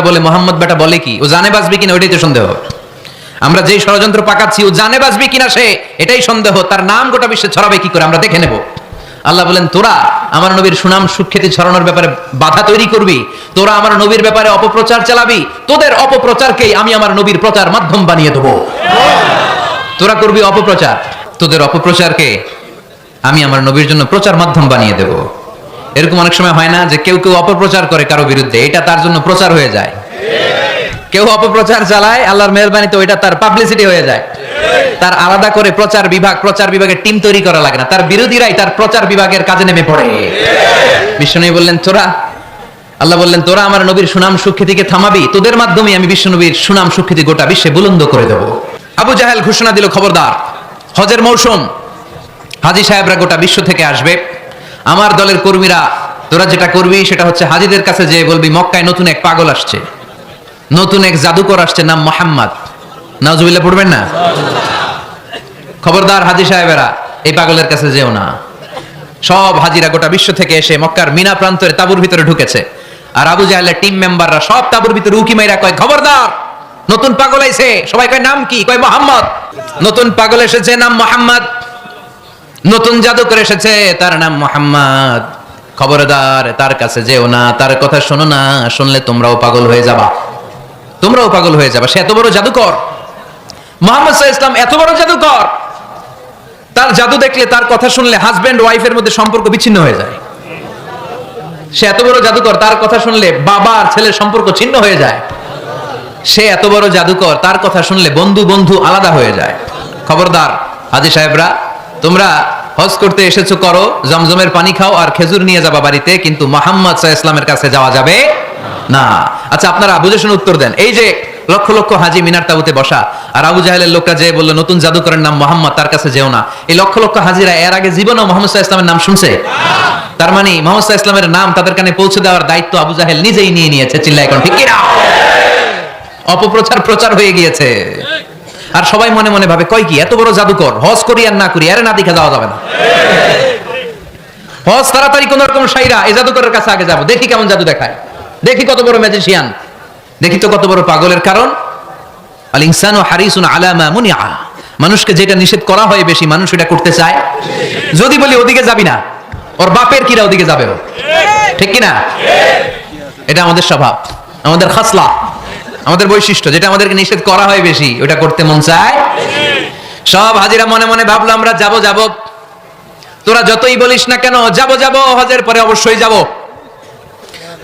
বলে মোহাম্মদ বেটা বলে কি, ও জানে বাঁচবে কিনা ওইটাই তো সন্দেহ। আমরা যেই ষড়যন্ত্র পাকাচ্ছি ও জানে বাঁচবে কিনা সে এটাই সন্দেহ, তার নাম গোটা বিশ্বে ছড়াবে কি করে আমরা দেখে নেব। আল্লাহ বলেন, তোরা আমার নবীর সুনাম সুখ্যাতি ছড়ানোর ব্যাপারে বাধা তৈরি করবি, তোরা আমার নবীর ব্যাপারে অপপ্রচার চালাবি, তোদের অপপ্রচারকেই আমি আমার নবীর প্রচার মাধ্যম বানিয়ে দেবো। তোরা করবি অপপ্রচার, তোদের অপপ্রচারকে আমি আমার নবীর জন্য প্রচার মাধ্যম বানিয়ে দেব। এরকম অনেক সময় হয় না যে কেউ কেউ অপপ্রচার করে কারো বিরুদ্ধে, এটা তার জন্য প্রচার হয়ে যায়। কেউ অপপ্রচার চালায়, আল্লাহর মেহেরবানিতে ওইটা তার পাবলিসিটি হয়ে যায়। তার আলাদা করে প্রচার বিভাগের টিম তৈরি করা লাগে না, তার বিরোধীরাই তার প্রচার বিভাগের কাজে নেমে পড়ে। বিশ্বনবী বললেন, আল্লাহ বললেন, তোরা আমার নবীর সুনাম সুখ্যাতিকে থামাবি, তোদের মাধ্যমে আমি বিশ্বনবীর সুনাম সুখ্যাতি গোটা বিশ্বে বুলন্দ করে দেব। আবু জাহেল ঘোষণা দিল, খবরদার, হজের মৌসুম, হাজী সাহেবরা গোটা বিশ্ব থেকে আসবে, আমার দলের কর্মীরা তোরা যেটা করবি সেটা হচ্ছে হাজীদের কাছে যে বলবি মক্কায় নতুন এক পাগল আসছে, নতুন এক জাদুকর আসছে, নাম মোহাম্মদ। নাউজুবিল্লাহ পড়বেন না? খবরদার হাজী সাহেবেরা, এই পাগলের কাছে যেও না। সব হাজীরা গোটা বিশ্ব থেকে এসে মক্কার মিনা প্রান্তরে তাঁবুর ভিতরে ঢুকেছে, আর আবু জাহেলের টিম মেম্বাররা সব তাঁবুর ভিতরে উকি মাইরা কয়, খবরদার, নতুন পাগল আইছে। সবাই কয়, নাম কি? কয়, মোহাম্মদ। নতুন পাগল এসেছে, নাম মোহাম্মদ। নতুন জাদুকর এসেছে, তার নাম মোহাম্মদ। খবরদার, তার কাছে যেও না, তার কথা শোনো না, শুনলে তোমরাও পাগল হয়ে যাবা, তোমরাও পাগল হয়ে যাবা। সে এত বড় জাদুকর, মুহাম্মদ সাল্লাল্লাহু আলাইহি ওয়াসাল্লাম এত বড় জাদুকর, তার জাদু দেখলে, তার কথা শুনলে হাজবেন্ড ওয়াইফের মধ্যে সম্পর্ক বিচ্ছিন্ন হয়ে যায়। সে এত বড় জাদুকর, তার কথা শুনলে বাবা আর ছেলের সম্পর্ক ছিন্ন হয়ে যায়। সে এত বড় জাদুকর, তার কথা শুনলে বন্ধু বন্ধু আলাদা হয়ে যায়। খবরদার হাজী সাহেবরা, তোমরা হজ করতে এসেছো, করো, জমজমের পানি খাও আর খেজুর নিয়ে যাবা বাড়িতে, কিন্তু মুহাম্মদ সাল্লাল্লাহু আলাইহি ওয়াসাল্লামের কাছে যাওয়া যাবে না। আচ্ছা, আপনারা বুঝে শুনে উত্তর দেন। এই যে লক্ষ লক্ষ হাজী মিনার তাবুতে বসা, আর আবু জাহেলের লোকটা যে বললো নতুন জাদুকরের নাম মোহাম্মদ, তার কাছে যেও না, এই লক্ষ লক্ষ হাজীরা এর আগে জীবনেও মুহাম্মদ সাল্লাল্লাহু আলাইহি ওয়াসাল্লামের নাম শুনছে? তার মানে মুহাম্মদ সাল্লাল্লাহু আলাইহি ওয়াসাল্লামের নাম তাদের কানে পৌঁছে দেওয়ার দায়িত্ব আবু জাহেল নিজেই নিয়ে নিয়েছে। চিল্লায় এখন ঠিক কিনা? অপপ্রচার হয়ে গিয়েছে। আর সবাই মনে মনে ভাবে, কয় কি, এত বড় জাদুকর, হজ করি আর না করি, আরে না দেখা যাওয়া যাবে না। হজ তাড়াতাড়ি কোন রকম সাইরা এই জাদুকরের কাছে আগে যাবো, দেখি কেমন জাদু দেখায়, দেখি কত বড় ম্যাজিশিয়ান, দেখি তো কত বড় পাগলের। কারণ আল ইনসানু হারিসুন আলা মা মুনিআ, মানুষকে যেটা নিষেধ করা হয় বেশি, মানুষ এটা করতে চায়। যদি বলি ওদিকে যাবি না, ওর বাপের কিরা ওদিকে যাবে, ঠিক কিনা? এটা আমাদের স্বভাব, আমাদের খাসলা, আমাদের বৈশিষ্ট্য, যেটা আমাদেরকে নিষেধ করা হয় বেশি, ওটা করতে মন চায়। সব হাজিরা মনে মনে ভাবলো, আমরা যাব। তোরা যতই বলিস না কেন, যাব, হজের পরে অবশ্যই যাব।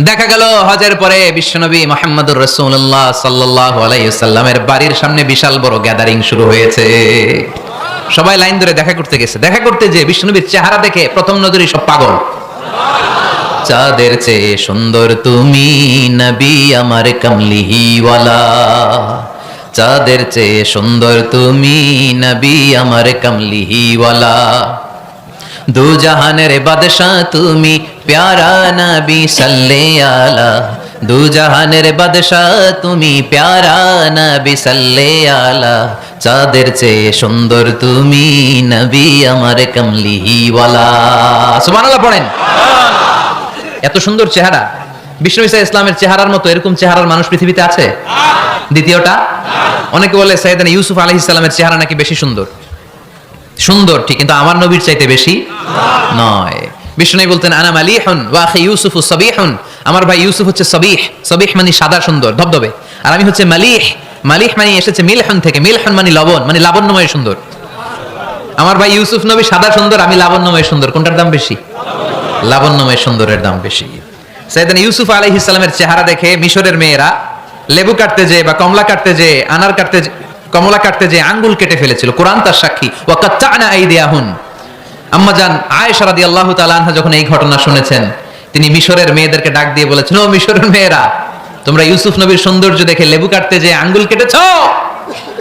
দেখা গেল হজের পরে বিশ্বনবী মুহাম্মদুর রাসূলুল্লাহ সাল্লাল্লাহু আলাইহি ওয়াসাল্লামের বাড়ির সামনে বিশাল বড় গ্যাদারিং শুরু হয়েছে। সবাই লাইন ধরে দেখা করতে গেছে। দেখা করতে যে বিশ্বনবীর চেহারা দেখে প্রথম নজরে সব পাগল। চাঁদের চেয়ে সুন্দর তুমি নবী আমার কামলিওয়ালা, চাঁদের চেয়ে সুন্দর তুমি নবী আমার কামলিওয়ালা, দু জাহানের বাদশাহ তুমি প্যারা নবী সাল্লে আলা, দু জাহানের বাদশাহ তুমি প্যারা নবী সাল্লে আলা, চাঁদের চেয়ে সুন্দর তুমি নবী আমার কামলিওয়ালা। সুবহানাল্লাহ পড়েন। এত সুন্দর চেহারা, বিষ্ণু ঈসা ইসলামের চেহারার মতো এরকম চেহারার মানুষ পৃথিবীতে আছে? দ্বিতীয়টা, অনেকে বলে সাইয়েদনা ইউসুফ আলাইহিস সালামের চেহারা নাকি বেশি সুন্দর। সুন্দর ঠিক, কিন্তু আমার নবীর চাইতে বেশি নয়। বিষ্ণু বলতেন, আনা মালিহুন ওয়া আখি ইউসুফু সাবিহুন, আমার ভাই ইউসুফ হচ্ছে সাবিহ, সাবিহ মানে সাদা সুন্দর ধবধবে, আর আমি হচ্ছে মালিহ, মালিহ মানে এসেছে মিলহুন থেকে, মিলহুন মানে লবণ, মানে লাবণ্যময় সুন্দর। আমার ভাই ইউসুফ নবী সাদা সুন্দর, আমি লাবণ্যময় সুন্দর, কোনটার দাম বেশি? লাবণ্যময় সুন্দরের দাম বেশি। সাইয়েদনা ইউসুফ আলাইহিস সালামের চেহারা দেখে মিশরের মেয়েরা লেবু কাটতে যে বা কমলা কাটতে যে, আনার কাটতে, কমলা কাটতে যে আঙ্গুল কেটে ফেলেছিল, কোরআন তার সাক্ষী। ওয়া কাত্তানা আইদিয়াহুন, আম্মা জান আয়েশা রাদিয়াল্লাহু তাআলা আনহা যখন এই ঘটনা শুনেছেন, তিনি মিশরের মেয়েদেরকে ডাক দিয়ে বলেছেন, ও মিশরের মেয়েরা, তোমরা ইউসুফ নবীর সৌন্দর্য দেখে লেবু কাটতে যে আঙ্গুল কেটেছো,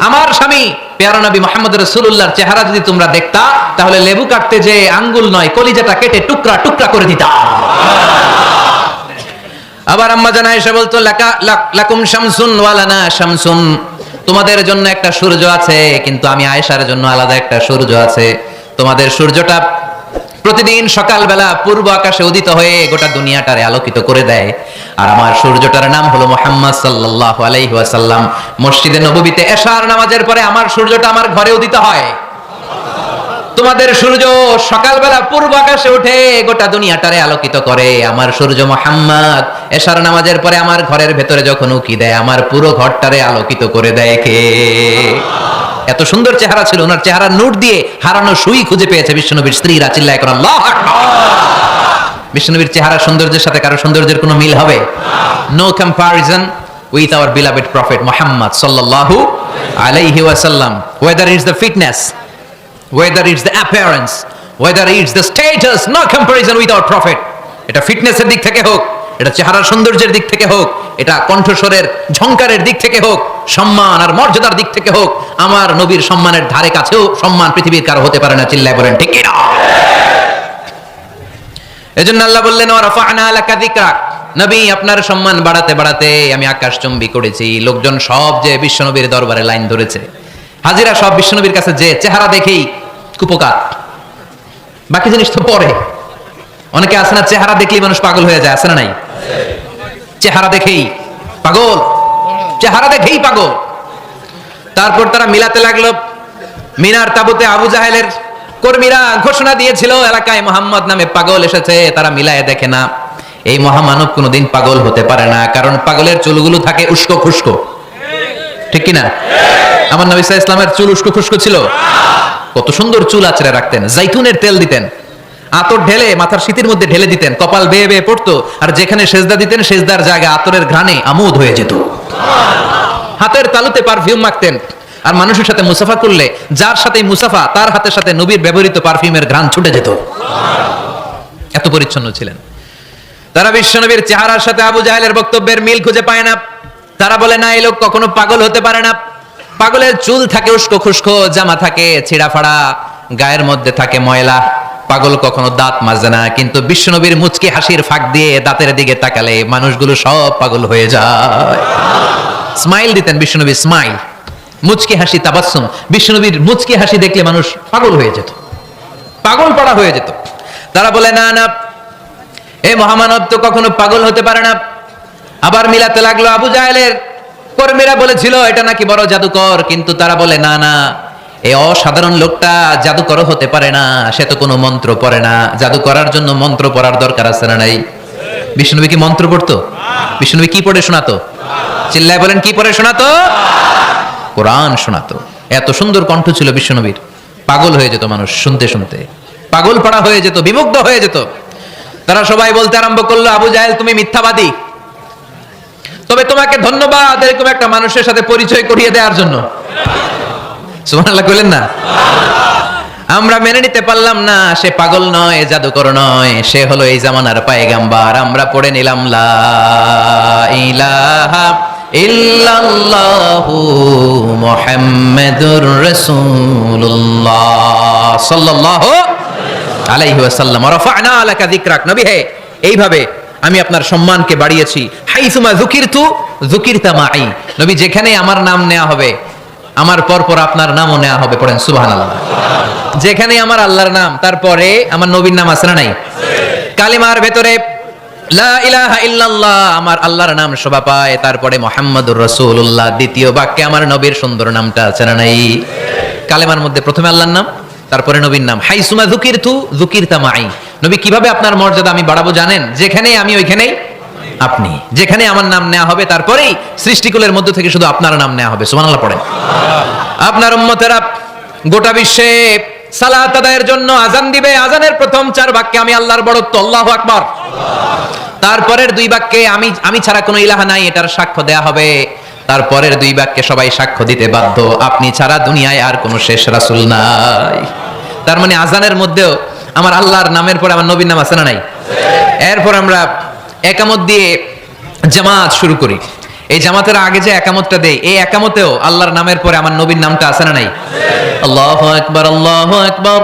আমার স্বামী প্যারা নবী মুহাম্মদ রাসূলুল্লাহর চেহারা যদি তোমরা দেখতা, তাহলে লেবু কাটতে যে আঙ্গুল নয়, কলিজাটা কেটে টুকরা টুকরা করে দিতা। আবার আম্মা জান আয়েশা বলতো, লাকুম শামসুন ওয়া লানা শামসুন, তোমাদের জন্য একটা সূর্য আছে, কিন্তু আমি আয়েশার জন্য আলাদা একটা সূর্য আছে। তোমাদের সূর্যটা প্রতিদিন সকালবেলা পূর্ব আকাশে উদিত হয়ে গোটা দুনিয়াটারে আলোকিত করে দেয়। আর আমার সূর্যটার নাম হলো মুহাম্মদ সাল্লাল্লাহু আলাইহি ওয়াসাল্লাম। মসজিদে নববীতে এশার নামাজের পরে আমার সূর্যটা আমার ঘরে উদিত হয়। তোমাদের সূর্য সকালবেলা পূর্ব আকাশে উঠে গোটা দুনিয়াটারে আলোকিত করে। আমার সূর্য মুহাম্মদ এশার নামাজের পরে আমার ঘরের ভেতরে যখন উকি দেয়, আমার পুরো ঘরটারে আলোকিত করে দেয় কে? এত সুন্দর চেহারা ছিল, ওনার চেহারার নূর দিয়ে হারানো সুই খুঁজে পেয়েছে বিশ্বনবীর স্ত্রীরা। চিল্লায় করে আল্লাহু আকবার। বিশ্বনবীর চেহারা সৌন্দর্যের সাথে কারো সৌন্দর্যের কোনো মিল হবে? No comparison with our beloved prophet Muhammad সাল্লাল্লাহু আলাইহি ওয়াসাল্লাম। whether it's the fitness, whether it's the appearance, whether it's the status, no comparison with our prophet. এটা ফিটনেসের দিক থেকে হোক, এটা চেহারার সৌন্দর্যের দিক থেকে হোক, এটা কণ্ঠস্বরের ঝংকারের দিক থেকে হোক, সম্মান আর মর্যাদার দিক থেকে হোক, আমার নবীর সম্মানের ধারে কাছেও সম্মান পৃথিবীর কারো হতে পারে না। চিল্লায় বলেন ঠিক কি না? এজন্য আল্লাহ বললেন ওয়া রাফা'না লাকা যিকরাক, নবী আপনার সম্মান বাড়াতে বাড়াতে আমি আকাশচুম্বী করেছি। লোকজন সব যে বিশ্বনবীর দরবারে লাইন ধরেছে, হাজিরা সব বিশ্বনবীর কাছে, যে চেহারা দেখেই কুপকার, বাকি জিনিস তো পরে। অনেকে আছে না, চেহারা দেখলেই মানুষ পাগল হয়ে যায়, আছে না নাই? চেহারা দেখেই পাগল, চেহারা দেখেই পাগল। তারপর তারা মিলাতে লাগলো। মিনার তাবুতে আবু জাহেলের কর্মীরা ঘোষণা দিয়েছিল এলাকায় মুহাম্মদ নামে পাগল এসেছে। তারা মিলায়ে দেখে না, এই মহামানব কোনোদিন পাগল হতে পারে না, কারণ পাগলের চুলগুলো থাকে উস্কো খুস্কো, ঠিক কিনা? আমার নবী সাল্লাল্লাহু আলাইহি ওয়াসাল্লামের চুল উস্কো খুস্কো ছিল? কত সুন্দর চুল আঁচড়ে রাখতেন, জাইতুনের তেল দিতেন, আতর ঢেলে মাথার শীতের মধ্যে ঢেলে দিতেন, কপাল বেয়ে বেয়ে পড়তো, আর যেখানে সেজদা দিতেন সেজদার জায়গা আতরের ঘ্রাণে আমোদ হয়ে যেত। হাতের তালুতে পারফিউম মাখতেন, আর মানুষের সাথে মুসাফা করলে যার সাথে মুসাফা তার হাতের সাথে নবীর ব্যবহৃত পারফিউমের ঘ্রাণ ছুটে যেত। এত পরিচ্ছন্ন ছিলেন তারা। বিশ্বনবীর চেহারার সাথে আবু জাহেলের বক্তব্যের মিল খুঁজে পায় না। তারা বলে না, এই লোক কখনো পাগল হতে পারে না। পাগলের চুল থাকে উস্কো খুস্কো, জামা থাকে ছিঁড়া ফাড়া, গায়ের মধ্যে থাকে ময়লা। পাগল কখনো দাঁত মাজে না, কিন্তু বিশ্বনবীর মুচকি হাসির ফাঁক দিয়ে দাঁতের দিকে তাকালে মানুষগুলো সব পাগল হয়ে যায়। স্মাইল দিতেন বিশ্বনবী, স্মাইল, মুচকি হাসি, তাবাসসুম। বিশ্বনবীর মুচকি হাসি দেখলে মানুষ পাগল হয়ে যেত, পাগল পাড়া হয়ে যেত। তারা বলে না না, এই মহামানব তো কখনো পাগল হতে পারে না। আবার মিলাতে লাগলো। আবু জাহেলের কর্মীরা বলেছিল এটা নাকি বড় জাদুকর, কিন্তু তারা বলে না না, এই অসাধারণ লোকটা জাদুকর হতে পারে না, সে তো কোনো মন্ত্র পড়ে না। জাদু করার জন্য মন্ত্র পড়ার দরকার আছে না নাই? বিষ্ণুনবী কি মন্ত্র পড়তো? বিষ্ণুনবী কি পড়ে শোনাতো? চিল্লায় বলেন, কি পড়ে শোনাতো? কোরআন শোনাতো। এত সুন্দর কণ্ঠ ছিল বিশ্বনবীর, পাগল হয়ে যেত মানুষ শুনতে শুনতে, পাগল পাড়া হয়ে যেত, বিমুগ্ধ হয়ে যেত। তারা সবাই বলতে আরম্ভ করলো, আবু জাহেল তুমি মিথ্যাবাদী, তবে তোমাকে ধন্যবাদ এরকম একটা মানুষের সাথে পরিচয় করিয়ে দেওয়ার জন্য। সুবহানাল্লাহ কইলেন না? আমরা মেনে নিতে পারলাম না সে পাগল নয়, জাদুকর নয়, সে হলো এই জামানার পয়গম্বর। আমরা পড়ে নিলাম লা ইলাহা ইল্লাল্লাহু মুহাম্মাদুর রাসূলুল্লাহ সাল্লাল্লাহু আলাইহি ওয়াসাল্লাম। রাফা'না লাকা যিকরাক, নবী হে এইভাবে আমি আপনার সম্মানকে বাড়িয়েছি। হাইসুমা যুকিরতু যুকিরতা মাই, নবী যেখানে আমার নাম নেওয়া হবে আমার পরপর আপনার নামও নেওয়া হবে। পড়েন সুবহানাল্লাহ। যেখানে আমার আল্লাহর নাম তারপরে আমার নবীর নাম আছে না নাই? কালিমার ভেতরে লা ইলাহা ইল্লাল্লাহ আমার আল্লাহর নাম শোভা পায়, তারপরে মুহাম্মাদুর রাসূলুল্লাহ দ্বিতীয় বাক্যে আমার নবীর সুন্দর নামটা আছে না নাই? কালেমার মধ্যে প্রথমে আল্লাহর নাম, তারপরে নবীর নাম। হাইসুমা যুকিরতু যুকিরতা মাই, নবী কিভাবে আপনার মর্যাদা আমি বাড়াবো জানেন? যেখানে আমি ওইখানেই আপনি, যেখানে আমার নাম নেওয়া হবে তারপরেই সৃষ্টিকুলের মধ্য থেকে শুধু আপনার নাম নেওয়া হবে। সুবহানাল্লাহ পড়েন। আপনার উম্মতেরা গোটা বিশ্বে সালাত আদায়ের জন্য আজান দিবে, আজানের প্রথম 4 বাক্যে আমি আল্লাহর বড়ত্ব, আল্লাহু আকবার। তারপরের 2 বাক্যে আমি ছাড়া কোনো ইলাহা নাই এটার সাক্ষ্য দেয়া হবে। তারপরের 2 বাক্যে সবাই সাক্ষ্য দিতে বাধ্য, আপনি ছাড়া দুনিয়ায় আর কোনো শেষ রাসূল নাই। তার মানে আজানের মধ্যেও আমার আল্লাহর নামের পরে আমার নবীর নাম আছে না নাই? এরপর আমরা একামত দিয়ে জামাত শুরু করি। এই জামাতের আগে যে একামতটা দেই, এই একামতেও আল্লাহর নামের পরে আমার নবীর নামটা আছে না নাই? আল্লাহু আকবার, আল্লাহু আকবার,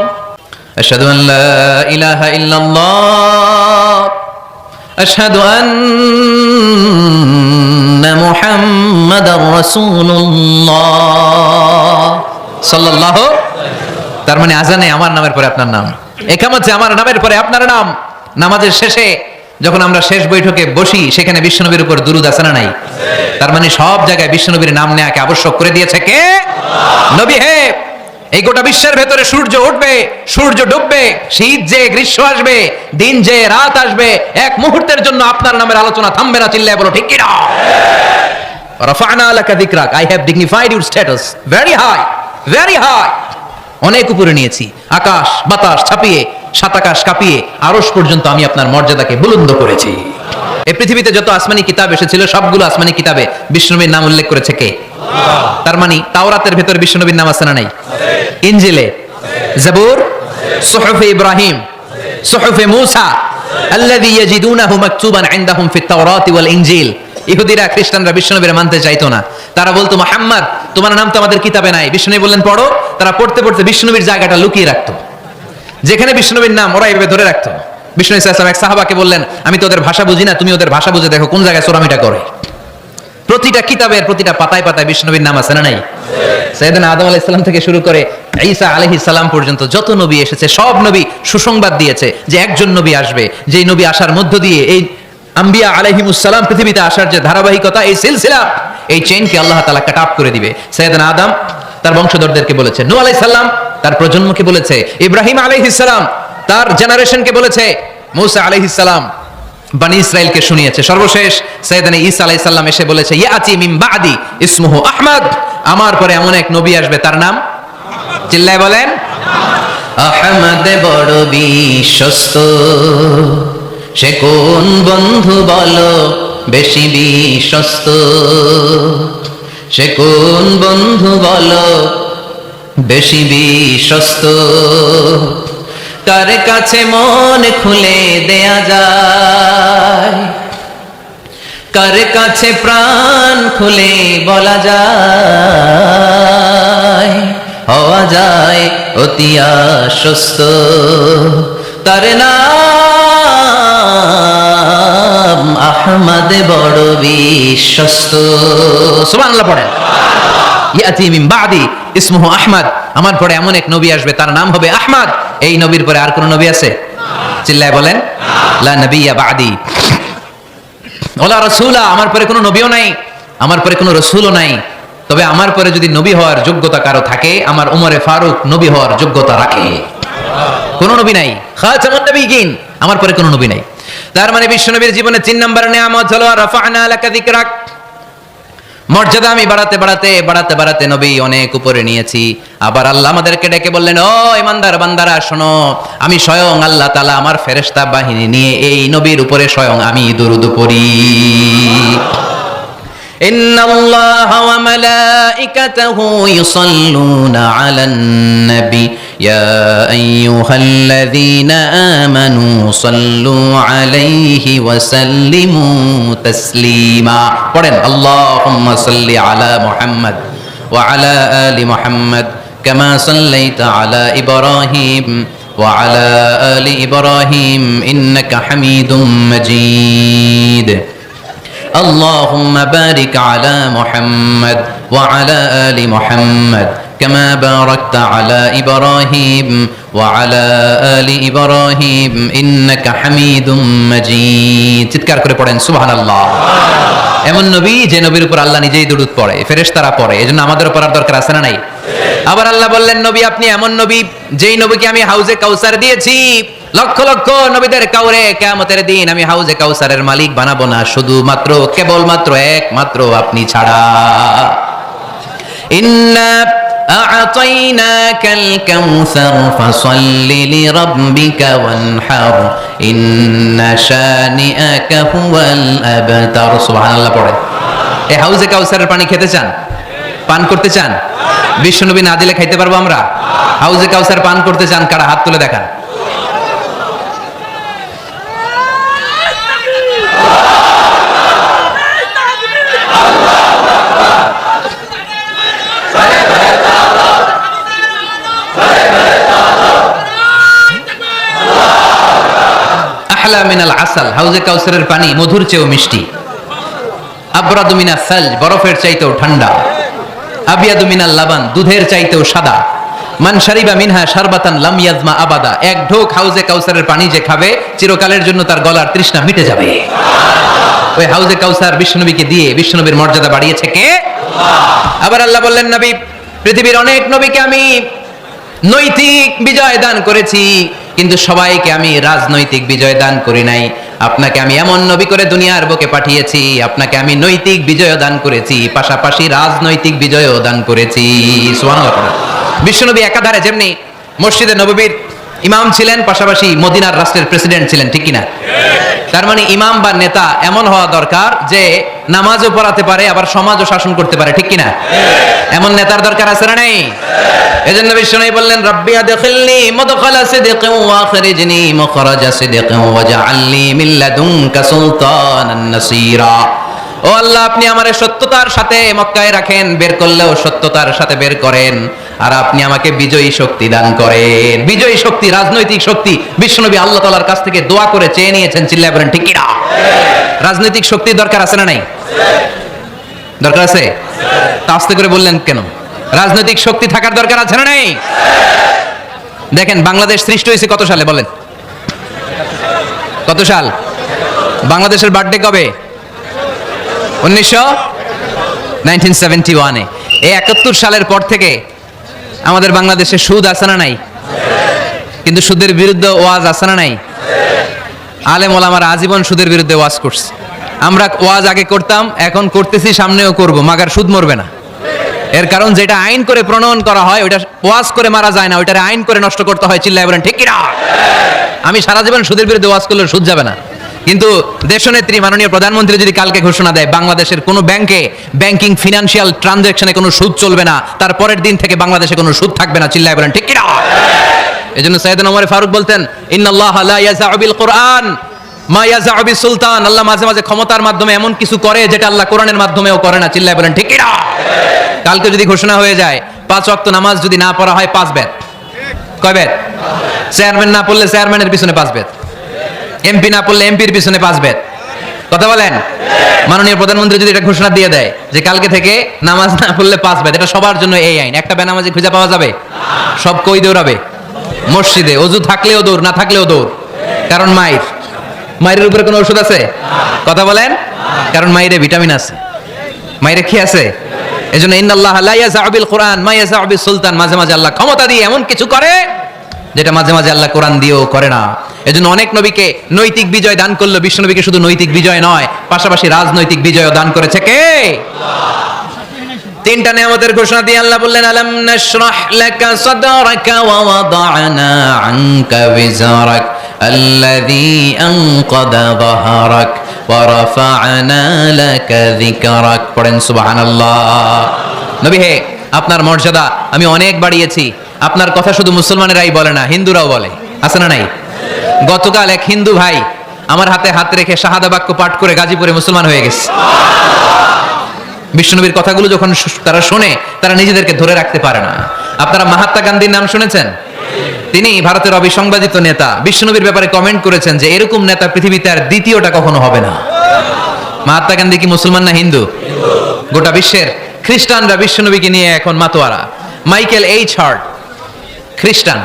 আশহাদু আন লা ইলাহা ইল্লাল্লাহ, আশহাদু আন্না মুহাম্মাদার রাসূলুল্লাহ সাল্লাল্লাহু। তার মানে আজানে আমার নামের পরে আপনার নাম। একামতে আমার নামের পরে আপনার নাম। নামাজের শেষে যখন আমরা শেষ বৈঠকে বসি সেখানে বিশ্বনবীর উপর দুরূদ আছে না নাই? তার মানে সব জায়গায় বিশ্বনবীর নাম নেয়াকে আবশ্যক করে দিয়েছে কে? নবী হে। এই গোটা বিশ্বের ভেতরে সূর্য উঠবে, সূর্য ডুববে, শীত যে গ্রীষ্ম আসবে, দিন যে রাত আসবে, এক মুহূর্তের জন্য আপনার নামের আলোচনা থামবে না। চিল্লায় বলো ঠিক কিনা? রাফা'না লাকা যিকরাক, I have dignified your status very high, very high. অনেক উপরে নিয়েছি, আকাশ বাতাস ছাপিয়ে, সাত আকাশ কাঁপিয়ে আরশ পর্যন্ত আমি আপনার মর্যাদাকে বুলন্দ করেছি। এই পৃথিবীতে যত আসমানি কিতাব এসেছিল সবগুলো আসমানি কিতাবে বিষ্ণুনবীর নাম উল্লেখ করেছে কে? তার মানে তাওরাতের ভেতর বিষ্ণুনবীর নাম আছে না নাই? ইনজিলে, জাবুর, সুহুফে ইব্রাহিম, সুহুফে মূসা, আল্লাযী ইয়াজিদুনাহু মাকতুবান ইনদাহুম ফিত তাওরাতি ওয়াল ইনজিল। ইহুদিরা খ্রিস্টানরা বিষ্ণুনবীর মানতে চাইতো না। তারা বলতো মুহাম্মদ তোমার নাম তো আমাদের কিতাবে নাই। বিষ্ণুনবী বললেন পড়ো। তারা পড়তে পড়তে বিষ্ণুনবীর জায়গাটা লুকিয়ে রাখতো। যেখানে বিষ্ণুনবীর নাম ওরা এভাবে ধরে রাখতো। বিষ্ণু সাল্লাল্লাহু আলাইহি ওয়াসাল্লাম এক সাহাবাকে বললেন আমি তো ওদের ভাষা বুঝি না, তুমি ওদের ভাষা বুঝে দেখো কোন জায়গায় চোরামিটা করে। প্রতিটা কিতাবের প্রতিটা পাতায় পাতায় বিষ্ণুনবীর নাম আছে না নাই? সাইয়েদনা আদম আলাইহিস সালাম থেকে শুরু করে ঈসা আলাইহিস সালাম পর্যন্ত যত নবী এসেছে সব নবী সুসংবাদ দিয়েছে যে একজন নবী আসবে, যেই নবী আসার মধ্য দিয়ে এই আম্বিয়া আলাইহিমুস সালাম পৃথিবীতে আসার যে ধারাবাহিকতা, এই সিলসিলা, এই চেইনকে আল্লাহ তাআলা কাট অফ করে দিবে। সাইয়েদনা আদম তার বংশধরদেরকে বলেছে, নূহ আলাইহিস সালাম তার প্রজন্মকে বলেছে, ইব্রাহিম আলাইহিস সালাম তার জেনারেশনকে বলেছে, মূসা আলাইহিস সালাম বনি ইসরাইলকে শুনিয়েছে। সর্বশেষ সাইয়েদনা ঈসা আলাইহিস সালাম এসে বলেছে ইয়াতি মিন বাদি ইসমুহু আহমদ, আমার পরে এমন এক নবী আসবে তার নাম, চিল্লায় বলেন, আহমদ বড় বিশ্বস্ত, সে কোন বন্ধু বলো বেশি বিশ্বস্ত, সে কোন বন্ধু বলো বেশি বিশ্বস্ত, কার কাছে মন খুলে দেয়া যায়, কার কাছে প্রাণ খুলে বলা যায়, হওয়া যায় অতি আশ্বস্ত, তার নাম আহমদ বড় বিশ্বস্ত। সুবহানাল্লাহ পড়েন। ইয়াতি মিন বাদি ইসমুহু আহমদ, আমার পরে এমন এক নবী আসবে তার নাম হবে আহমদ। এই নবীর পরে আর কোন নবী আছে? চিল্লায় বলেন, লা নবিয়্যা বাদি ওয়ালা রাসূলা, আমার পরে কোনো নবীও নাই, আমার পরে কোনো রাসূলও নাই। তবে আমার পরে যদি নবী হওয়ার যোগ্যতা কারো থাকে, আমার ওমরে ফারুক নবী হওয়ার যোগ্যতা রাখে। কোন নবী নাই, খাতামুন নবিয়্যিন, আমার পরে কোনো নবী নাই। তার মানে বিশ্বনবীর জীবনে 3 নম্বর নিয়ামত হলো রাফা'না লাকা যিকরাক, মর্যাদা আমি বাড়াতে বাড়াতে বাড়াতে বাড়াতে নবী অনেক উপরে নিয়েছি। আবার আল্লাহ আমাদেরকে ডেকে বললেন, ও ইমানদার বান্দারা শোনো, আমি স্বয়ং আল্লাহ তাআলা আমার ফেরেশতা বাহিনী নিয়ে এই নবীর উপরে স্বয়ং আমি দুরূদ পড়ি। ইন্নাল্লাহা ওয়া মালাইকাতাহু ইউসাল্লুনা আলান নবী ইয়া আইয়ুহাল্লাযীনা আমানু সাল্লু আলাইহি ওয়া সাল্লিমু তাসলিমা। পড়েন, আল্লাহুম্মা সাল্লি আলা মুহাম্মদ ওয়া আলা আলি মুহাম্মদ কামা সাল্লাইতা আলা ইব্রাহিম ওয়া আলা আলি ইব্রাহিম ইন্নাকা হামিদুম মাজিদ। اللهم بارك على محمد وعلى آل محمد كما باركت على إبراهيم وعلى آل إبراهيم إنك حميد مجيد। চিৎকার করে পড়েন সুবহানাল্লাহ। এমন নবী যে নবীর উপর আল্লাহ নিজেই দুরূদ পড়ে, ফেরেশতারা পড়ে, এজন্য আমাদের পড়ার দরকার আছে না নাই? আবার আল্লাহ বললেন, নবী আপনি এমন নবী যেই নবীকে আমি হাউজে কাউসার দিয়েছি, লক্ষ লক্ষ নবীদের কাউরে কিয়ামতের দিন আমি হাউজে কাউসারের মালিক বানাবো না, শুধুমাত্র কেবলমাত্র একমাত্র আপনি ছাড়া। ইন্না আ'তাইনাকাল কাউসার ফাসাল্লি লিরাব্বিকা ওয়ানহার ইন্না শানিআকা হুয়াল আবতার। সুবহানাল্লাহ পড়ে। এই হাউজে কাউসারের পানি খেতে চান, পান করতে চান? বিশ্বনবী না দিলে খাইতে পারবো আমরা? হাউজে কাউসার পান করতে চান কারা? হাত তুলে দেখান। আহলা মিনাল আসাল, হাউজে কাউসারের পানি মধুর চেয়েও মিষ্টি। আবরাদু মিনাস সালজ, বরফের চাইতেও ঠান্ডা। আবিয়াদু মিনাল লাবান, দুধের চাইতেও সাদা। মান শারিবা মিনহা শারবাতান লাম ইয়াজমা আবাদা, এক ঢোক হাউজে কাউসারের পানি যে খাবে চিরকালের জন্য তার গলার তৃষ্ণা মিটে যাবে। ওই হাউজে কাউসার বিশ্বনবীকে দিয়ে বিশ্বনবীর মর্যাদা বাড়িয়েছে কে? আবার আল্লাহ বললেন, নবী, পৃথিবীর অনেক নবীকে আমি নৈতিক বিজয় দান করেছি, কিন্তু সবাইকে আমি রাজনৈতিক বিজয় দান করি নাই। আপনাকে আমি এমন নবী করে দুনিয়ার বুকে পাঠিয়েছি, আপনাকে আমি নৈতিক বিজয় দান করেছি, পাশাপাশি রাজনৈতিক বিজয়ও দান করেছি। সুবহানাল্লাহ। বিশ্বনবী একাধারে যেমনি মসজিদে নববীর ইমাম ছিলেন, পাশাপাশি মদিনার রাষ্ট্রের প্রেসিডেন্ট ছিলেন, ঠিক কিনা? তার মানে ইমাম বা নেতা এমন হওয়া দরকার যে নামাজও পড়াতে পারে, আবার সমাজও শাসন করতে পারে, ঠিক কিনা? এমন নেতার দরকার আছে না নেই? এজন্য বিশ্বনবী বললেন, রাব্বি আদখিলনি মুদখালা সিদকিন ওয়া আখরিজনি মুখরাজা সিদকিন ওয়াজআলনি মিন লাদুনকা সুলতানান নাসীরা। ও আল্লাহ, আপনি আমারে সত্যতার সাথে মক্কায় রাখেন, বের করলেও সত্যতার সাথে বের করেন, আর আপনি আমাকে বিজয়ী শক্তি দান করেন। বিজয়ী শক্তি, রাজনৈতিক শক্তি বিশ্বনবী আল্লাহ তাআলার কাছ থেকে দোয়া করে চেয়ে নিয়েছেন। চিল্লায় বলেন ঠিক কিনা? রাজনৈতিক শক্তির দরকার আছে না নাই? দরকার আছে? তা আস্তে করে বললেন কেন? রাজনৈতিক শক্তি থাকার দরকার আছে না নাই? দেখেন, বাংলাদেশ সৃষ্টি হয়েছে কত সালে বলেন? কত সাল? বাংলাদেশের বার্থডে কবে? 1971-এ। এই 71 সালের পর থেকে আমাদের বাংলাদেশে সুদ আছে না নাই? কিন্তু সুদের বিরুদ্ধে ওয়াজ আছে না নাই? আলেম ওলামারা আজীবন সুদের বিরুদ্ধে ওয়াজ করছে। আমরা ওয়াজ আগে করতাম, এখন করতেছি, সামনেও করব, মাগার সুদ মরবে না। এর কারণ যেটা আইন করে প্রণয়ন করা হয় ওইটা ওয়াজ করে মারা যায় না, ওইটারে আইন করে নষ্ট করতে হয়। চিল্লায় বলেন ঠিক কিনা? আমি সারা জীবন সুদের বিরুদ্ধে ওয়াজ করলে সুদ যাবে না, কিন্তু দেশনেত্রী মাননীয় প্রধানমন্ত্রী যদি কালকে ঘোষণা দেয় বাংলাদেশের কোনো ব্যাংকে ব্যাংকিং ফিনান্সিয়াল ট্রানজাকশনে কোনো সুদ চলবে না, তার পরের দিন থেকে বাংলাদেশে কোনো সুদ থাকবে না। চিল্লায় বলেন ঠিক কিনা? এজন্য সাইয়েদনা ওমর ফারুক বলতেন, ইন্নাল্লাহা লা ইয়াজাউ বিল কুরআন মা ইয়াজাউ বিস সুলতান। আল্লাহ মাঝে মাঝে ক্ষমতার মাধ্যমে এমন কিছু করে যেটা আল্লাহ কোরআনের মাধ্যমেও করে না। চিল্লায় বলেন ঠিক কিনা? কালকে যদি ঘোষণা হয়ে যায় 5 ওয়াক্ত নামাজ যদি না পড়া হয় 5 বেত। কয় বেত? চেয়ারম্যান না পড়লে চেয়ারম্যানের পিছনে 5 বেত, এমপি না পড়লে এমপির পিছনে 5 বেত। কথা বলেন? মাননীয় প্রধানমন্ত্রী যদি এটা ঘোষণা দিয়ে দেয় যে কালকে থেকে নামাজ না পড়লে 5 বেত, এটা সবার জন্য এই আইন। একটা বেনামাজি খুঁজে পাওয়া যাবে? সব কই দৌড়াবে? মসজিদে। অজু থাকলেও দৌড়, না থাকলেও দৌড়। কারণ মায়ের উপরে কোনো ওষুধ আছে? কথা বলেন? কারণ মায়েরে ভিটামিন আছে, মায়েরে কি আছে? এজন্য ইন্নাল্লাহা লা ইয়াজাউ বিল কুরআন মা ইয়াজাউ বিস সুলতান। মাঝে মাঝে আল্লাহ ক্ষমতা দিয়ে এমন কিছু করে যেটা মাঝে মাঝে আল্লাহ কোরআন দিয়েও করে না। এজন্য অনেক নবীকে নৈতিক বিজয় দান করলো, বিশ্বনবীকে শুধু নৈতিক বিজয় নয়, পাশাপাশি রাজনৈতিক বিজয়ও দান করেছে কে? তিনটা নিয়ামতের ঘোষণা দিয়ে আল্লাহ বললেন, আলাম নাশরাহ লাকা সাদরাকা ওয়া ওয়াদা'না আনকা বিজরাক আল্লাযী আনকাদা যাহরাক ওয়া রাফা'না লাকা যিকরাক। পড়েন সুবহানাল্লাহ। নবী হে, আপনার মর্যাদা আমি অনেক বাড়িয়েছি। আপনার কথা শুধু মুসলমানেরাই বলে না, হিন্দুরাও বলে। আছে না নাই? গতকাল এক হিন্দু ভাই আমার হাতে হাত রেখে শাহাদা বাক্য পাঠ করে গাজীপুরে মুসলমান হয়ে গেছে। বিশ্বনবীর কথাগুলো যখন তারা শোনে, তারা নিজেদেরকে ধরে রাখতে পারে না। আপনারা মহাত্মা গান্ধীর নাম শুনেছেন? তিনি ভারতের অবিসংবাদিত নেতা। বিশ্বনবীর ব্যাপারে কমেন্ট করেছেন যে এরকম নেতা পৃথিবীতে আর দ্বিতীয়টা কখনো হবে না। মহাত্মা গান্ধী কি মুসলমান না হিন্দু? গোটা বিশ্বের খ্রিস্টানরা বিশ্বনবীকে নিয়ে এখন মাতোয়ারা। মাইকেল এইচ হার্ট, খ্রিস্টান,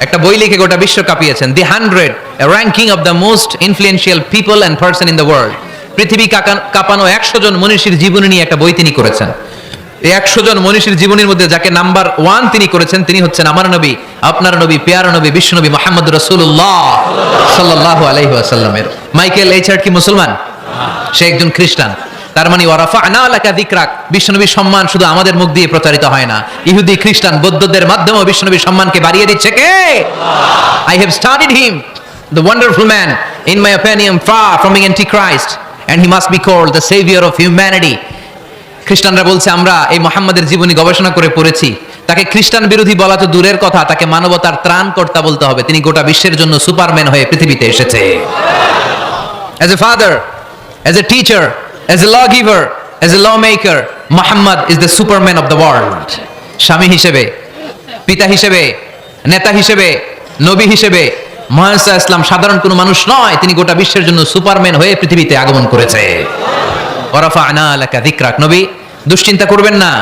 একটা বই লিখে গোটা বিশ্ব কাঁপিয়েছেন, দি 100 ranking of the most influential people and person in the world. পৃথিবী কাঁপানো 100 জন মনীষীর জীবনী নিয়ে একটা বই তিনি করেছেন। এই 100 জন মনীষীর জীবনীর মধ্যে যাকে নাম্বার 1 তিনি করেছেন, তিনি হচ্ছেন আমার নবী, আপনার নবী, পেয়ারা নবী, বিশ্বনবী মুহাম্মদ রাসূলুল্লাহ সাল্লাল্লাহু আলাইহি ওয়াসাল্লামের। মাইকেল এইচ হার্ট কি মুসলমান? সে একজন খ্রিস্টান। তার মানে ওয়ারাফা'না লাকা যিকরাক, বিশ্বনবীর সম্মান শুধু আমাদের মুখ দিয়ে প্রচারিত হয় না, ইহুদি, খ্রিস্টান, বৌদ্ধদের মাধ্যমেও বিশ্বনবীর সম্মানকে বাড়িয়ে দিচ্ছে কে? I have studied him, the wonderful man, in my opinion far from being antichrist, and he must be called the savior of humanity. খ্রিস্টানরা বলছে আমরা এই মুহাম্মাদের জীবনী গবেষণা করে পড়েছি, তাকে খ্রিস্টান বিরোধী বলা তো দূরের কথা, তাকে মানবতার ত্রাণকর্তা বলতে হবে। তিনি গোটা বিশ্বের জন্য সুপারম্যান হয়ে পৃথিবীতে এসেছে। As a father, as a teacher, as a lawgiver, as a lawmaker, Muhammad is the superman of the world. স্বামী হিসেবে, পিতা হিসেবে, নেতা হিসেবে, নবী হিসেবে মুহাম্মদ সাল্লাল্লাহু আলাইহি ওয়াসাল্লাম সাধারণ কোনো মানুষ নয়, তিনি গোটা বিশ্বের জন্য সুপারম্যান হয়ে পৃথিবীতে আগমন করেছে। ওয়ারাফা'না লাকা যিকরাক। নবী, দুশ্চিন্তা করবেন না,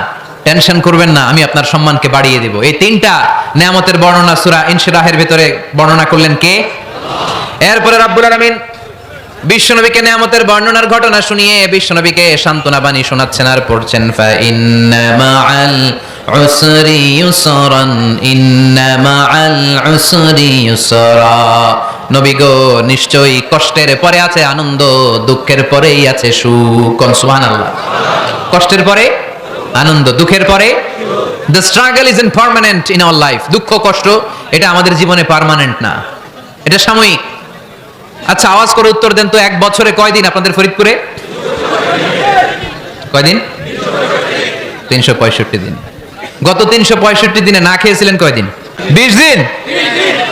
টেনশন করবেন না, আমি আপনার সম্মানকে বাড়িয়ে দিব। এই তিনটা নিয়ামতের বর্ণনা সূরা ইনশিরাহের ভিতরে বর্ণনা করলেন কে? এরপরে রাব্বুল আলামিন বিশ্বনবীকে নিয়ামতের বর্ণনার ঘটনা শুনিয়ে বিশ্বনবীকে সান্ত্বনা বাণী শোনাচ্ছেন আর পড়ছেন, ফা ইন্না মাআল উসরি ইউসরান, ইন্না মাআল উসরি ইউসরা। নবী গো, নিশ্চয়ই কষ্টের পরে আছে আনন্দ, দুঃখের পরেই আছে সুখ। সুবহানাল্লাহ। কষ্টের পরে আনন্দ, দুঃখের পরে। The struggle is impermanent in our life. দুঃখ কষ্ট এটা আমাদের জীবনে পার্মানেন্ট না, এটা সাময়িক। আচ্ছা, আওয়াজ করে উত্তর দেন তো, এক বছরে কয়দিন আপনাদের ফরিদপুরে? কয়দিন? 365 দিন। গত 365 দিনে না খেয়েছিলেন কয়দিন? 20 দিন,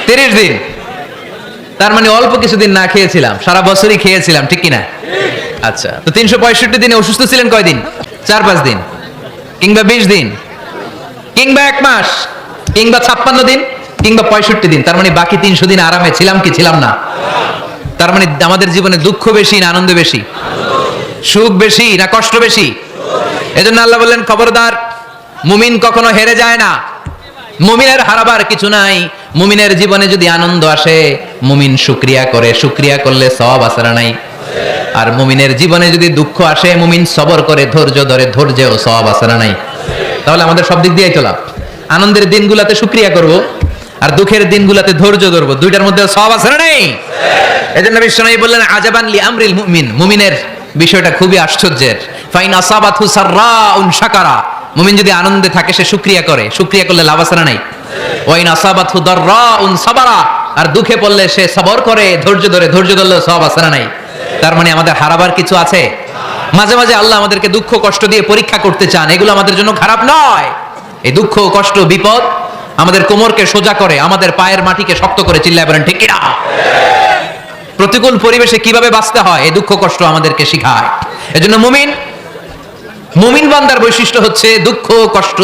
30 দিন। তার মানে অল্প কিছুদিন না খেয়েছিলাম, সারা বছরই খেয়েছিলাম, ঠিক কিনা? আচ্ছা, তো 365 দিনে অসুস্থ ছিলেন কয়দিন? 4-5 দিন, কিংবা 20 দিন, কিংবা 1 মাস, কিংবা 56 দিন, কিংবা 65 দিন। তার মানে বাকি 300 দিন আরামে ছিলাম কি ছিলাম না? তার মানে আমাদের জীবনে দুঃখ বেশি না আনন্দ বেশি? সুখ বেশি না কষ্ট বেশি? এজন্য আল্লাহ বললেন, খবরদার, মুমিন কখনো হেরে যায় না। মুমিনের হারাবার কিছু নাই। মুমিনের জীবনে যদি আনন্দ আসে, মুমিন শুকরিয়া করে, শুকরিয়া করলে সওয়াব আছে না নাই? আর মুমিনের জীবনে যদি দুঃখ আসে, মুমিন সবর করে, ধৈর্য ধরে, ধৈর্যেও সওয়াব আছে না নাই? তাহলে আমাদের সব দিক দিয়েই চলা। আনন্দের দিনগুলোতে শুকরিয়া করব, আর দুঃখের দিনগুলোতে ধৈর্য ধরবো। দুইটার মধ্যে সওয়াব আছে না নাই? এজন্য বিশ্বনবী বললেন, আজাবান লি আমরিল মুমিন। মুমিনের বিষয়টা খুবই আশ্চর্যের। ফাইন আসাবাতহু সাররাউন শাকারা। মুমিন যদি আনন্দে থাকে সে শুকরিয়া করে, শুকরিয়া করলে লাভ আছে না নাই? ওয়াইন আসাবাতহু দাররাউন সাবারা। আর দুঃখে পড়লে সে সবর করে, ধৈর্য ধরে, ধৈর্য ধরলে সওয়াব আছে না নাই? তার মানে আমাদের হারাবার কিছু আছে। মাঝে মাঝে আল্লাহ আমাদেরকে দুঃখ কষ্ট দিয়ে পরীক্ষা করতে চান, এগুলো আমাদের জন্য খারাপ নয়। এই দুঃখ কষ্ট বিপদ আমাদের কোমরকে সোজা করে, আমাদের পায়ের মাটিকে শক্ত করে। চিল্লায় বলেন ঠিক কিনা? প্রতিকূল পরিবেশে কিভাবে বাঁচতে হয় এই দুঃখ কষ্ট আমাদেরকে শিখায়। এজন্য মুমিন বান্দার বৈশিষ্ট্য হচ্ছে দুঃখ কষ্ট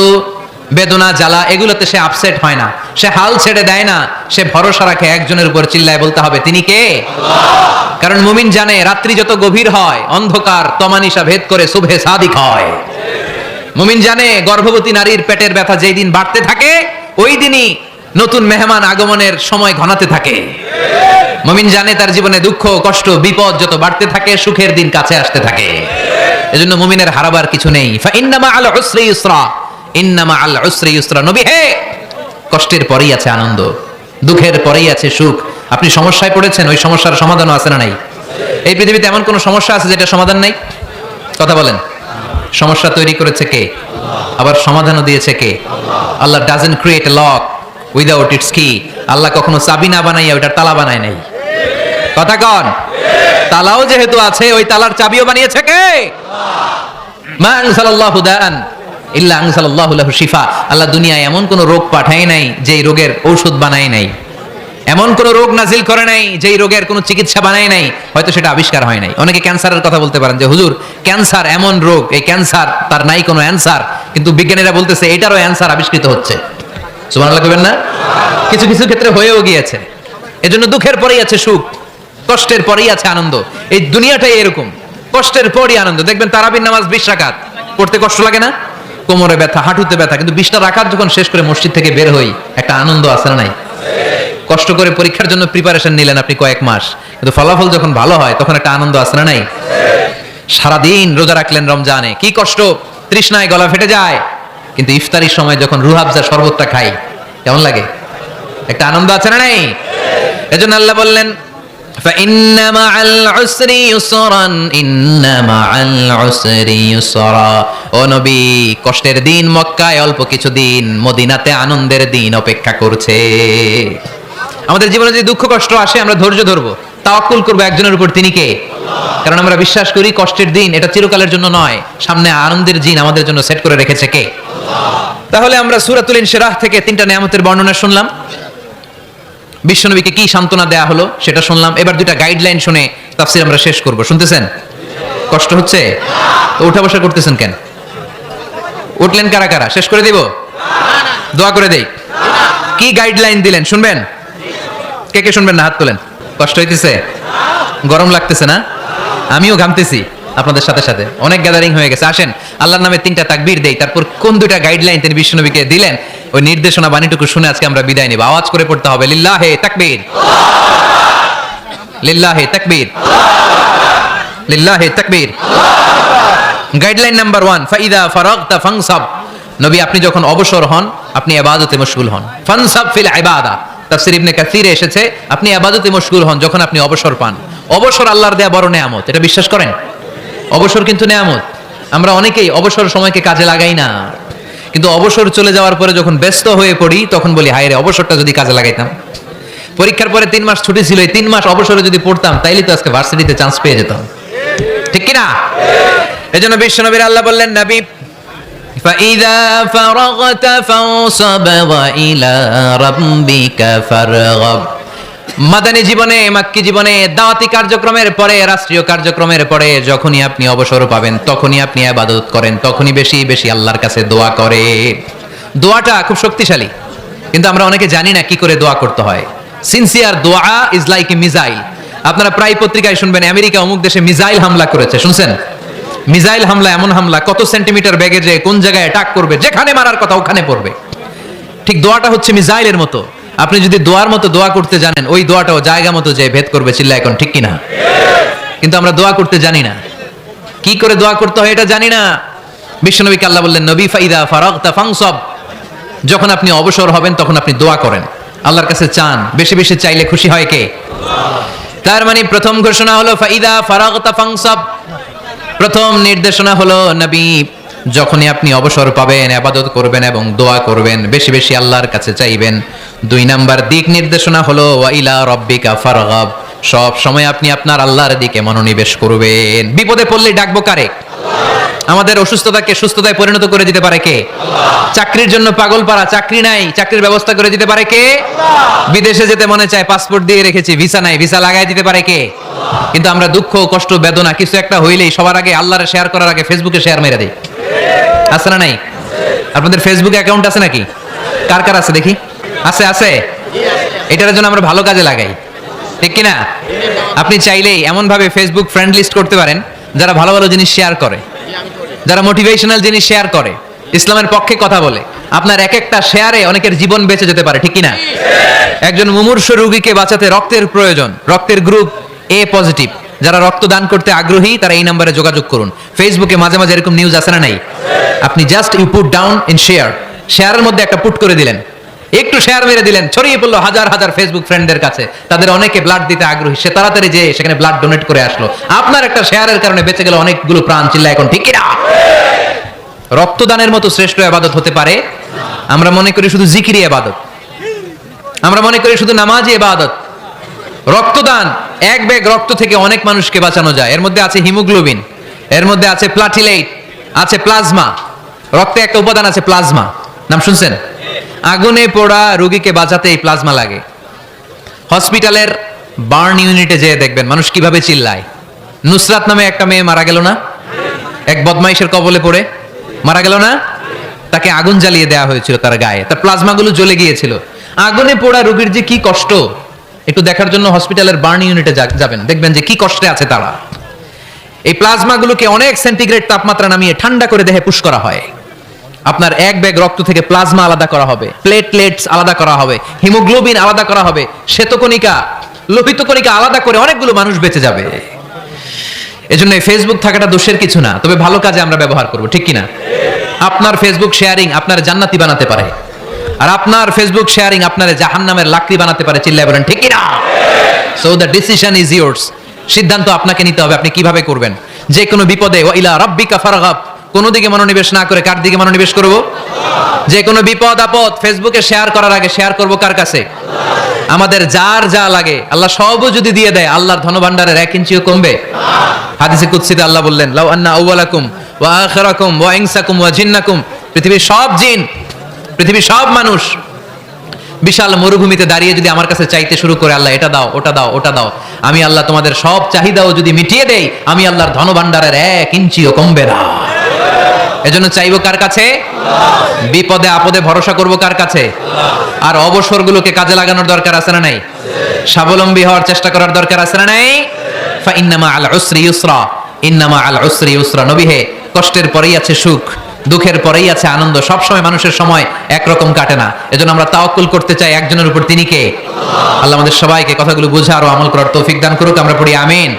বেদনা জ্বালা এগুলোতে সে আপসেট হয় না, সে হাল ছেড়ে দেয় না, সে ভরসা রাখে একজনের উপর। চিল্লায় বলতে হবে তিনি কে? আল্লাহ। কারণ মুমিন জানে রাত্রি যত গভীর হয়, অন্ধকার তমানিসা ভেদ করে সুবহে সাদিক হয়। মুমিন জানে গর্ভবতী নারীর পেটের ব্যথা যেই দিন বাড়তে থাকে, ওই দিনই নতুন মেহমান আগমনের সময় ঘনাতে থাকে। মুমিন জানে তার জীবনে দুঃখ কষ্ট বিপদ যত বাড়তে থাকে, সুখের দিন কাছে আসতে থাকে। এজন্য মুমিনের হারাবার কিছু নেই। ফা ইন্নামা আল উসরি ইউসরা, ইন্নামা আল উসরি ইউসরা। নবী হে, কষ্টের পরেই আছে আনন্দ, দুঃখের পরেই আছে সুখ। আপনি সমস্যায় পড়েছেন, ওই সমস্যার সমাধানও আছে না নাই? এই পৃথিবীতে এমন কোন সমস্যা আছে যেটা সমাধান নাই? কথা বলেন। সমস্যা তৈরি করেছে কে? আবার সমাধানও দিয়েছে কে? Allah doesn't create a lock without its key. Allah কখনো চাবি না বানাইয়া ওইটার তালা বানায় নাই। কথা কন। তালাও যেহেতু আছে, ওই তালার চাবিও বানিয়েছে কে? মা আনজালাল্লাহু দাআন ইল্লা আনজালাল্লাহু লাহু শিফা। আল্লাহ দুনিয়ায় এমন কোন রোগ পাঠায় নাই যেই রোগের ঔষধ বানায় নাই, এমন কোন রোগ নাজিল করে নাই যেই রোগের কোনো চিকিৎসা বানায় নাই, হয়তো সেটা আবিষ্কার হয় নাই। অনেকে ক্যান্সারের কথা বলতে পারেন যে হুজুর ক্যান্সার এমন রোগ, এই ক্যান্সার তার নাই কোনো অ্যানসার, কিন্তু বিজ্ঞানীরা বলতেছে এটারও অ্যানসার আবিষ্কৃত হচ্ছে। সুবহানাল্লাহ কইবেন না? কিছু কিছু ক্ষেত্রে হয়েও গিয়েছে। এজন্য দুঃখের পরেই আছে সুখ, কষ্টের পরেই আছে আনন্দ। এই দুনিয়াটাই এরকম, কষ্টের পরই আনন্দ। দেখবেন তারাবির নামাজ 20 রাকাত পড়তে কষ্ট লাগে না? কোমরে ব্যথা, হাঁটুতে ব্যথা, কিন্তু 20টা রাকাত যখন শেষ করে মসজিদ থেকে বের হই, একটা আনন্দ আছে না নাই? কষ্ট করে পরীক্ষার জন্য প্রিপারেশন নিলেন আপনি কয়েক মাস, কিন্তু ফলাফল যখন ভালো হয় তখন একটা আনন্দ আছে না নাই? সারাদিন রোজা রাখলেন রমজানে, কি কষ্ট, তৃষ্ণায় গলা ফেটে যায়, কিন্তু ইফতারির সময় যখন রুহাবজা শরবতটা খাই কেমন লাগে? একটা আনন্দ আছে না নাই? এজন্য আল্লাহ বললেন فإن مع العسر يسرا إن مع العسر يسرا। ও নবী, কষ্টের দিন মক্কায় অল্প কিছু দিন, মদিনাতে আনন্দের দিন অপেক্ষা করছে। আমাদের জীবনে যদি দুঃখ কষ্ট আসে আমরা ধৈর্য ধরবো, তাওয়াক্কুল করবো একজনের উপর, তিনি কে? কারণ আমরা বিশ্বাস করি কষ্টের দিন এটা চিরকালের জন্য নয়, সামনে আনন্দের দিন আমাদের জন্য সেট করে রেখেছে কে? তাহলে আমরা সূরাতুল ইনশিরাহ থেকে 3টা নিয়ামতের বর্ণনা শুনলাম, বিশ্বনবীকে কি সান্ত্বনা দেয়া হলো সেটা শুনলাম। এবার 2টা গাইডলাইন শুনে তাফসীর আমরা শেষ করব। শুনতেছেন? কষ্ট হচ্ছে তো উঠা বসা করতেছেন কেন? উঠলেন কারা কারা? শেষ করে দিব? দোয়া করে দেই। কি গাইডলাইন দিলেন শুনবেন? কে কে শুনবেন না? হাত তোলেন। কষ্ট হইতেছে? গরম লাগতেছে না? আমিও ঘামতেছি। আপনাদের সাথে সাথে অনেক গ্যাদারিং হয়ে গেছে। আসেন আল্লাহর নামে 3টা তাকবীর দেই, তারপর কোন 2টা গাইডলাইন তিনি বিশ্বনবীকে দিলেন ওই নির্দেশনা বাণীটুকু শুনে আজকে আমরা বিদায় নিব। আওয়াজ করে পড়তে হবে লিল্লাহে তাকবীর, লিল্লাহে তাকবীর, লিল্লাহে তাকবীর। গাইডলাইন নাম্বার 1, ফাইদা ফারাগতা ফানসাব। নবী আপনি যখন অবসর হন আপনি ইবাদতে মশগুল হন। ফানসাব ফিল ইবাদা, তাফসীর ইবনে কাসিরে এসেছে আপনি ইবাদতে মশগুল হন যখন আপনি অবসর পান। অবসর আল্লাহর দেয়া বড় নেয়ামত, এটা বিশ্বাস করেন? অবসর কিন্তু নেয়ামত। আমরা অনেকেই অবসর সময়কে কাজে লাগাই না, কিন্তু অবসর চলে যাওয়ার পরে যখন ব্যস্ত হয়ে পড়ি তখন বলি হায় রে অবসরটা যদি কাজে লাগাইতাম। পরীক্ষার পরে 3 মাস ছুটি ছিল, এই 3 মাস অবসরে যদি পড়তাম তাইলে তো আজকে ভার্সিটিতে চান্স পেয়ে যেতাম, ঠিক কি না? এজন্য বিশ্বনবীর আল্লাহ বললেন নবী ফাইদা ফারাগতা ফানসাব ওয়া ইলা রাব্বিকা ফারগাব। মাদানী জীবনে, মাক্কি জীবনে, দাওয়াতি কার্যক্রমের পরে, রাষ্ট্রীয় কার্যক্রমের পরে যখনই আপনি অবসর পাবেন তখনই আপনি ইবাদত করেন, তখনই বেশি বেশি আল্লাহর কাছে দোয়া করেন। দোয়াটা খুব শক্তিশালী, কিন্তু আমরা অনেকে জানি না কি করে দোয়া করতে হয়। সিনসিয়ার দোয়া ইজ লাইক এ মিসাইল। আপনারা প্রায় পত্রিকায় শুনবেন আমেরিকা অমুক দেশে মিসাইল হামলা করেছে, শুনছেন? মিসাইল হামলা এমন হামলা কত সেন্টিমিটার বেগে যে কোন জায়গায় অ্যাটাক করবে, যেখানে মারার কথা ওখানে পড়বে। ঠিক দোয়াটা হচ্ছে মিসাইলের মতো। আপনি যদি দোয়ার মতো দোয়া করতে জানেন ওই দোয়াটাও জায়গা মতো যে ভেদ করবে, চিল্লা এখন ঠিক কিনা? কিন্তু আমরা দোয়া করতে জানি না, কি করে দোয়া করতে হয় এটা জানি না। বিশ্বনবীকে আল্লাহ বললেন নবী ফাইদা ফারাগতা ফানসাব, যখন আপনি অবসর হবেন তখন আপনি দোয়া করেন, আল্লাহর কাছে চান। বেশি বেশি চাইলে খুশি হয় কে? তার মানে প্রথম ঘোষণা হলো ফাইদা ফারাগতা ফানসাব। প্রথম নির্দেশনা হলো নবী যখনই আপনি অবসর পাবেন ইবাদত করবেন এবং দোয়া করবেন, বেশি বেশি আল্লাহর কাছে চাইবেন। 2 নাম্বার দিক নির্দেশনা হলো ওয়া ইলা রাব্বিকা ফারগাব, সব সময় আপনি আপনার আল্লাহর দিকে মনোনিবেশ করবেন। বিপদে পড়লে ডাকবো কারে? আমাদের অসুস্থতাকে সুস্থতায় পরিণত করে দিতে পারে কে? চাকরির জন্য পাগল পারা, চাকরি নাই, চাকরির ব্যবস্থা করে দিতে পারে কে? বিদেশে যেতে মনে চায়, পাসপোর্ট দিয়ে রেখেছি, ভিসা নাই, ভিসা লাগাই দিতে পারে কে? কিন্তু আমরা দুঃখ কষ্ট বেদনা কিছু একটা হইলেই সবার আগে আল্লাহরে শেয়ার করার আগে ফেসবুকে শেয়ার মেরে দিই। আছে না নাই? আপনাদের ফেসবুকে অ্যাকাউন্ট আছে নাকি? কার কার আছে দেখি? আছে, আছে। এটার জন্য আমরা ভালো কাজে লাগাই, ঠিক কি না? আপনি চাইলেই এমন ভাবে ফেসবুক ফ্রেন্ড লিস্ট করতে পারেন যারা ভালো ভালো জিনিস শেয়ার করে, যারা মোটিভেশনাল জিনিস শেয়ার করে, ইসলামের পক্ষে কথা বলে। আপনার এক একটা শেয়ারে অনেকের জীবন বেঁচে যেতে পারে, ঠিক কি না? একজন মুমূর্ষু রোগীকে বাঁচাতে রক্তের প্রয়োজন, রক্তের গ্রুপ এ পজিটিভ। যারা রক্ত দান করতে আগ্রহী তারা এই নম্বরে যোগাযোগ করুন। ফেসবুকে মাঝে মাঝে এরকম নিউজ আছে না নাই? আপনি just you put down in share, শেয়ারের মধ্যে একটা পুট করে দিলেন, একটু শেয়ার মেরে দিলেন, ছড়িয়ে পড়লো হাজার হাজার ফেসবুক ফ্রেন্ডদের কাছে। তাদের অনেকে ব্লাড দিতে আগ্রহী, সে তাড়াতাড়ি যে সেখানে ব্লাড ডোনেট করে আসলো। আপনার একটা শেয়ারের কারণে বেঁচে গেল অনেকগুলো প্রাণ, চিল্লা এখন ঠিক না? রক্তদানের মতো শ্রেষ্ঠ ইবাদত হতে পারে? আমরা মনে করি শুধু জিকিরি ইবাদত, আমরা মনে করি শুধু নামাজি ইবাদত। রক্তদান, এক ব্যাগ রক্ত থেকে অনেক মানুষকে বাঁচানো যায়। এর মধ্যে আছে হিমোগ্লোবিন, এর মধ্যে আছে প্লাটিলেট, আছে প্লাজমা। রক্তে একটা উপাদান আছে প্লাজমা, নাম শুনছেন? আগুনে পোড়া রোগীকে বাঁচাতে এই প্লাজমা লাগে। হসপিটালের বার্ন ইউনিটে যেয়ে দেখবেন মানুষ কিভাবে চিল্লায়। নুসরাত নামে একটা মেয়ে মারা গেল না, এক বদমাইশের কবলে পড়ে মারা গেল না? তাকে আগুন জ্বালিয়ে দেওয়া হয়েছিল তার গায়ে, তার প্লাজমাগুলো জ্বলে গিয়েছিল। আগুনে পোড়া রোগীর যে কি কষ্ট, একটু দেখার জন্য হসপিটালের বার্ন ইউনিটে যাবেন, দেখবেন যে কি কষ্টে আছে তারা। এই প্লাজমাগুলোকে অনেক সেন্টিগ্রেড তাপমাত্রা নামিয়ে ঠান্ডা করে দেহে পুশ করা হয়। আপনার এক ব্যাগ রক্ত থেকে প্লাজমা আলাদা করা হবে, প্লেটলেটস আলাদা করা হবে, হিমোগ্লোবিন আলাদা করা হবে, শ্বেতকণিকা, লোহিত কণিকা আলাদা করে অনেকগুলো মানুষ বেঁচে যাবে। এজন্য ফেসবুক থাকাটা দোষের কিছু না, তবে ভালো কাজে আমরা ব্যবহার করব, ঠিক কিনা? আপনার ফেসবুক শেয়ারিং আপনার জান্নাতি বানাতে পারে, আর আপনার ফেসবুক শেয়ারিং আপনার জাহান্নামের লাকড়ি বানাতে পারে, চিল্লায় বলেন ঠিক কিনা? So the decision is yours. সিদ্ধান্ত আপনাকে নিতে হবে আপনি কিভাবে করবেন। যে কোনো বিপদে ওয়া ইলা রাব্বিকা ফারগাব, কোন দিকে মনোনিবেশ না করে কার দিকে মনোনিবেশ করব? যে কোনো বিপদ আপদ ফেসবুকে শেয়ার করার আগে শেয়ার করব কার কাছে? আমাদের যার যা লাগে আল্লাহ সবও যদি দিয়ে দেয়, আল্লাহর ধনভাণ্ডারের 1 ইঞ্চিও কমবে? হাদিসে কুদসিতে আল্লাহ বললেন লাউ আন্না আউওয়ালাকুম ওয়া আখিরাকুম ওয়া ইনসাকুম ওয়া জিন্নাকুম, পৃথিবীর সব জিন, পৃথিবীর সব মানুষ বিশাল মরুভূমিতে দাঁড়িয়ে যদি আমার কাছে চাইতে শুরু করে আল্লাহ এটা দাও, ওটা দাও, ওটা দাও, আমি আল্লাহ তোমাদের সব চাহিদাও যদি মিটিয়ে দেই, আমি আল্লাহর ধনভাণ্ডারের 1 ইঞ্চিও কমবে না। এজন্য চাইবো কার কাছে? বিপদে আপদে ভরসা করব কার কাছে? আর অবসরগুলোকে কাজে লাগানোর দরকার আছে না নাই? স্বাবলম্বী হওয়ার চেষ্টা করার দরকার আছে না নাই? ফা ইন্নামা আল উসরি ইউসরা, ইন্নামা আল উসরি ইউসরা। নবী হে, কষ্টের পরেই আছে সুখ, দুঃখের পরেই আছে আনন্দ। সব সময় মানুষের সময় একরকম কাটে না। এজন্য আমরা তাওয়াক্কুল করতে চাই একজনের উপর, তিনি কে? আল্লাহ আমাদের সবাইকে কথাগুলো বুঝে আরো আমল করার তৌফিক দান করুক। আমরা পড়ি আমিন।